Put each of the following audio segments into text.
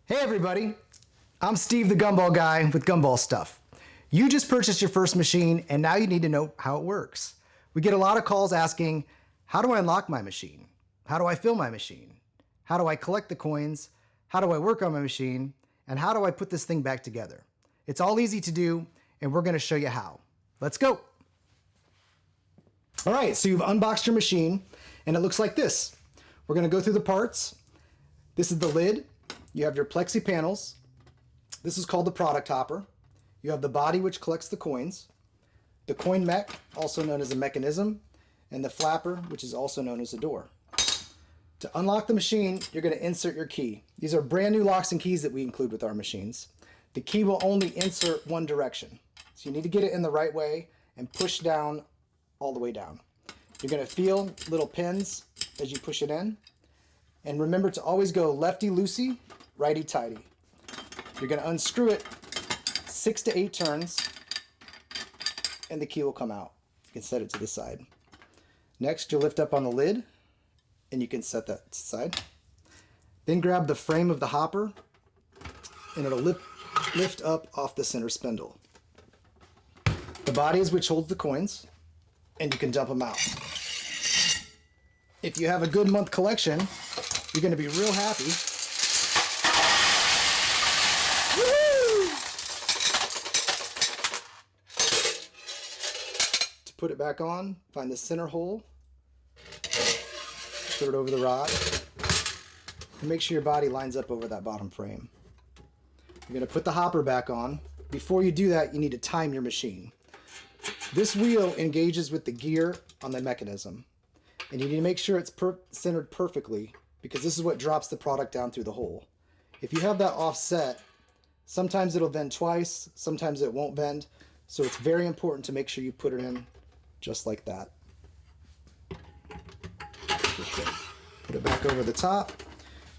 Hey everybody, I'm Steve the Gumball guy with Gumball Stuff. You just purchased your first machine and now you need to know how it works. We get a lot of calls asking, how do I unlock my machine? How do I fill my machine? How do I collect the coins? How do I work on my machine? And how do I put this thing back together? It's all easy to do and we're gonna show you how. Let's go. All right, so you've unboxed your machine and it looks like this. We're gonna go through the parts. This is the lid. You have your plexi panels. This is called the product hopper. You have the body which collects the coins, the coin mech, also known as a mechanism, and the flapper, which is also known as a door. To unlock the machine, you're going to insert your key. These are brand new locks and keys that we include with our machines. The key will only insert one direction. So you need to get it in the right way and push down all the way down. You're going to feel little pins as you push it in. And remember to always go lefty-loosey, righty-tighty. You're going to unscrew it 6 to 8 turns, and the key will come out. You can set it to the side. Next, you'll lift up on the lid, and you can set that to the side. Then grab the frame of the hopper, and it'll lift up off the center spindle. The body is which holds the coins, and you can dump them out. If you have a good month collection, you're going to be real happy. Woo! To put it back on, find the center hole, put it over the rod, and make sure your body lines up over that bottom frame. You're going to put the hopper back on. Before you do that, you need to time your machine. This wheel engages with the gear on the mechanism, and you need to make sure it's centered perfectly, because this is what drops the product down through the hole. If you have that offset, sometimes it'll bend twice, sometimes it won't bend, so it's very important to make sure you put it in just like that. Put it back over the top.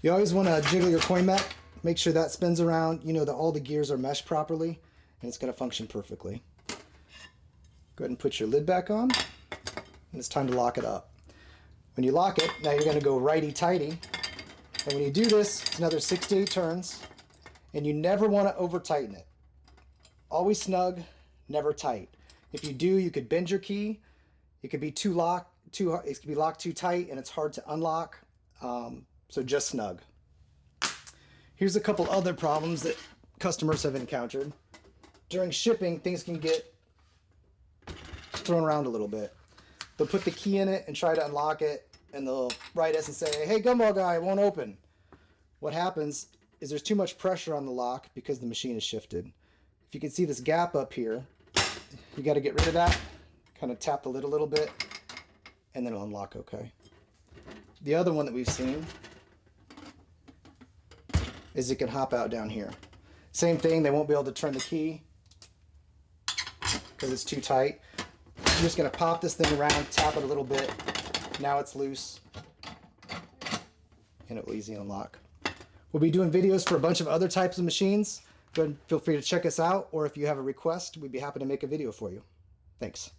You always want to jiggle your coin mech, make sure that spins around, you know that all the gears are meshed properly, and it's going to function perfectly. Go ahead and put your lid back on, and it's time to lock it up. When you lock it, now you're going to go righty-tighty. And when you do this, it's another 6 to 8 turns. And you never want to over-tighten it. Always snug, never tight. If you do, you could bend your key. It could be it could be locked too tight and it's hard to unlock. So just snug. Here's a couple other problems that customers have encountered. During shipping, things can get thrown around a little bit. They'll put the key in it and try to unlock it, and they'll write us and say, hey, Gumball guy, it won't open. What happens is there's too much pressure on the lock because the machine is shifted. If you can see this gap up here, you got to get rid of that, kind of tap the lid a little bit, and then it'll unlock okay. The other one that we've seen is it can hop out down here. Same thing, they won't be able to turn the key because it's too tight. I'm just going to pop this thing around, tap it a little bit. Now it's loose, and it will easily unlock. We'll be doing videos for a bunch of other types of machines. Go ahead and feel free to check us out, or if you have a request, we'd be happy to make a video for you. Thanks.